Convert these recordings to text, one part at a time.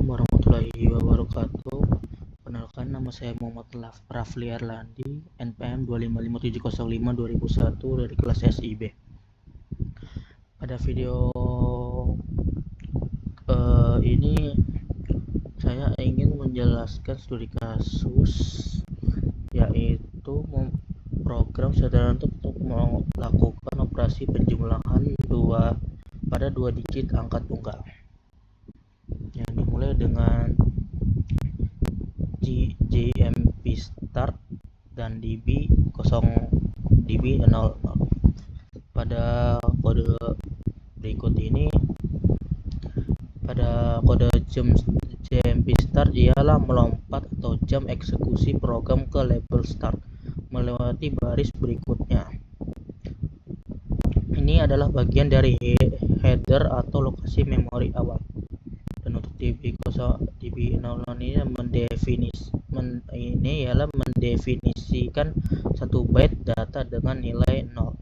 Assalamualaikum warahmatullahi wabarakatuh. Perkenalkan, nama saya Muhammad Rafli Erlandi, NPM 2555705-2001 dari kelas SIB. Pada video ini saya ingin menjelaskan studi kasus, yaitu program sederhana untuk melakukan operasi penjumlahan pada dua digit angka tunggal, yang dimulai dengan JMP start dan DB 00. Pada kode berikut ini, pada kode JMP start ialah melompat atau jam eksekusi program ke label start melewati baris berikutnya. Ini adalah bagian dari header atau lokasi memori awal. Dan untuk DB00 ini ialah mendefinisikan 1 byte data dengan nilai 0.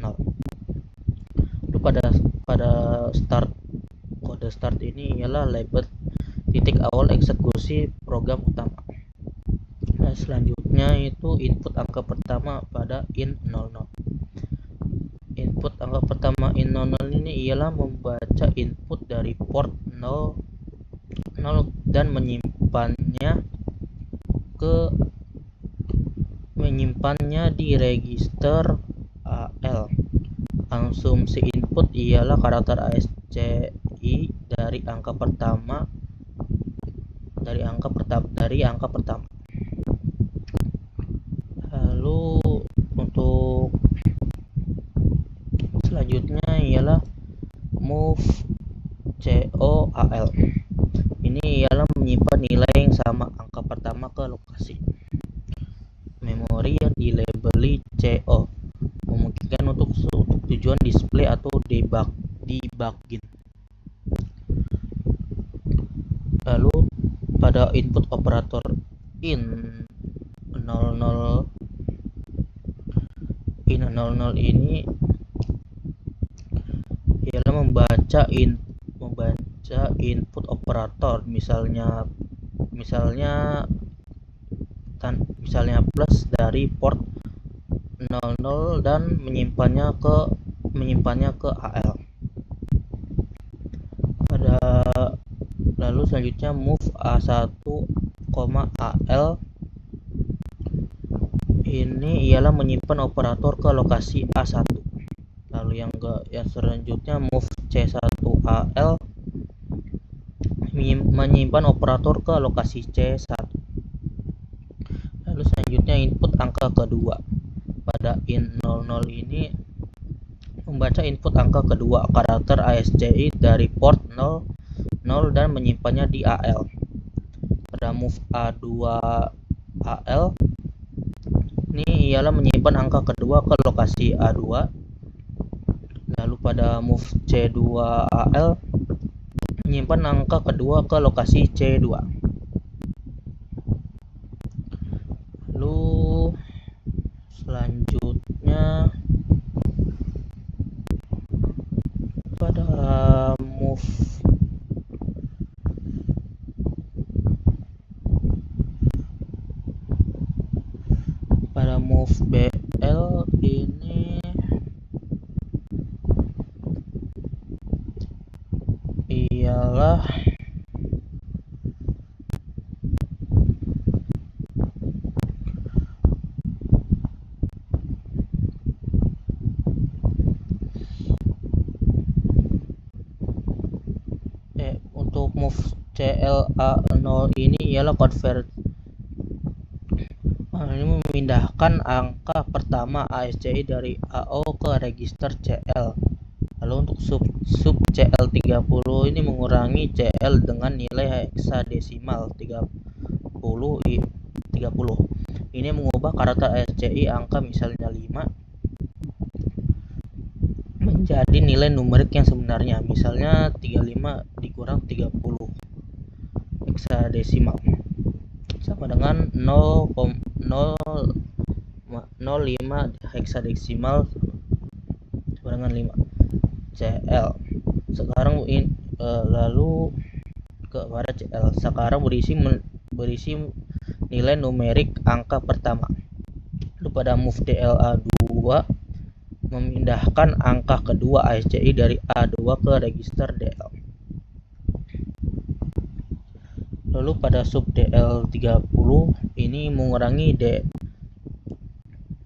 Lalu pada kode start ini ialah label titik awal eksekusi program utama. Nah, selanjutnya itu input angka pertama pada int00. Input angka pertama int00 ini ialah membaca input dari port 0 dan menyimpannya di register AL. Asumsi input ialah karakter ASCII dari angka pertama. Lalu untuk selanjutnya ialah move COAL. Ini ialah menyimpan nilai yang sama angka pertama ke lokasi memori yang dilabeli CO, memungkinkan untuk tujuan display atau debugging. Lalu pada input operator int00 ini ialah membaca input operator, misalnya plus dari port 00 dan menyimpannya ke AL. Lalu selanjutnya move A1, AL ini ialah menyimpan operator ke lokasi A1. Lalu yang selanjutnya move C1AL menyimpan operator ke lokasi C1. Lalu selanjutnya input angka kedua pada int00 ini membaca input angka kedua karakter ASCII dari port 00 dan menyimpannya di AL. Pada move A2AL ini ialah menyimpan angka kedua ke lokasi A2. Lalu pada move C2AL menyimpan angka kedua ke lokasi C2. Lalu selanjutnya pada move BL ini ialah untuk move CLA0 ini ialah convert, ini memindahkan angka pertama ASCII dari AO ke register CL. Lalu untuk sub CL30 ini mengurangi CL dengan nilai heksadesimal 30. Ini mengubah karakter ASCII angka misalnya 5 menjadi nilai numerik yang sebenarnya, misalnya 35 dikurang 30 heksadesimal sama dengan 0,05 heksadesimal sama dengan 5 CL. Sekarang lalu kepada CL. Sekarang berisi nilai numerik angka pertama. Lalu pada move DLA2 memindahkan angka kedua ASCII dari A2 ke register DL. Lalu pada sub DL30 ini mengurangi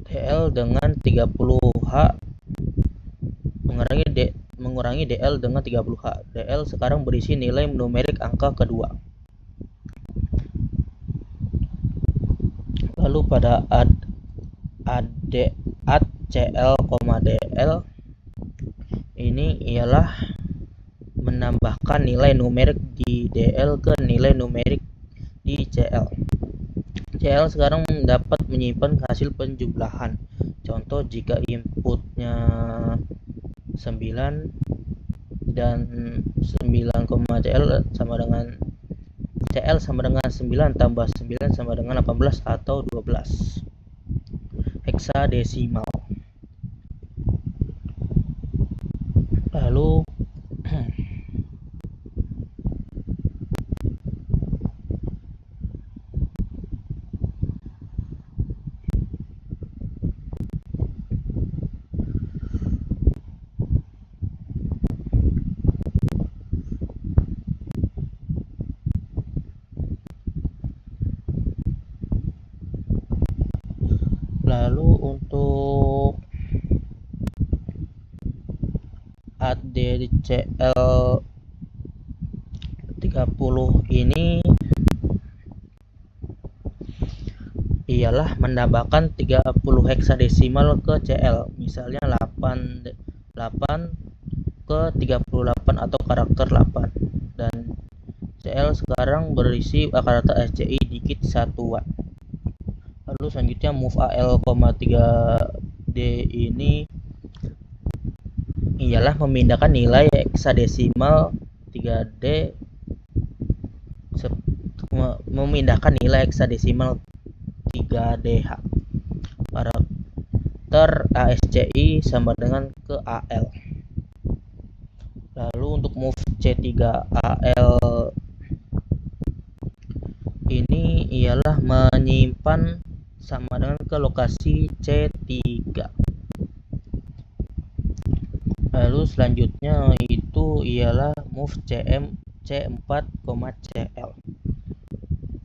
DL dengan 30H, mengurangi DL dengan 30H. DL sekarang berisi nilai numerik angka kedua. Lalu pada add CL, DL ini ialah menambahkan nilai numerik di DL ke nilai numerik di CL. CL sekarang dapat menyimpan hasil penjumlahan. Contoh, jika inputnya 9 dan 9, CL sama dengan 9 tambah 9 sama dengan 18 atau 12 heksadesimal. Lalu untuk add CL 30 ini ialah menambahkan 30 heksadesimal ke CL, misalnya 8 ke 38 atau karakter 8, dan CL sekarang berisi karakter ASCII digit 1-an. Lalu selanjutnya move AL, 3D ini ialah memindahkan nilai heksadesimal 3D memindahkan nilai heksadesimal 3DH karakter ASCII sama dengan ke AL. Lalu untuk move C3AL ini ialah menyimpan sama dengan ke lokasi C3. Lalu selanjutnya itu ialah move C4,CL.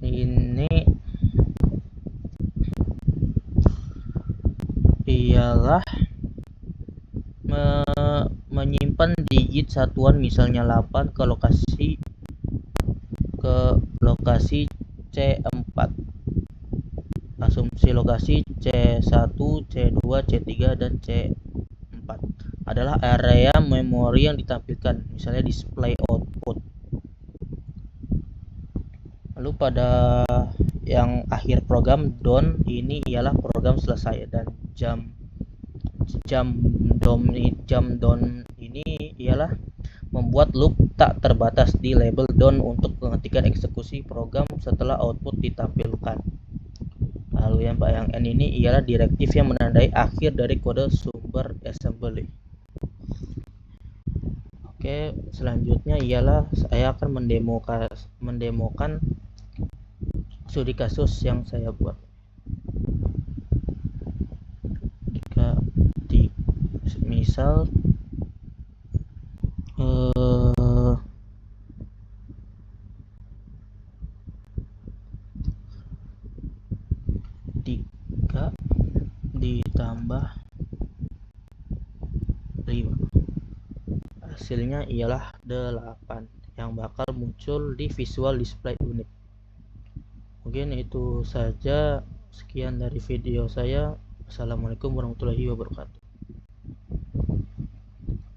Ini ialah menyimpan digit satuan, misalnya 8 ke lokasi C4. Asumsi lokasi C1, C2, C3 dan C4 adalah area memori yang ditampilkan, misalnya display output. Lalu pada yang akhir program done ini ialah program selesai, dan jam done ini ialah membuat loop tak terbatas di label done untuk menghentikan eksekusi program setelah output ditampilkan. Lalu yang N ini ialah direktif yang menandai akhir dari kode sumber assembly. Oke, selanjutnya ialah saya akan mendemokan studi kasus yang saya buat. Jika misal ditambah 5, hasilnya ialah 8 yang bakal muncul di visual display unit. Mungkin itu saja, sekian dari video saya. Assalamualaikum warahmatullahi wabarakatuh.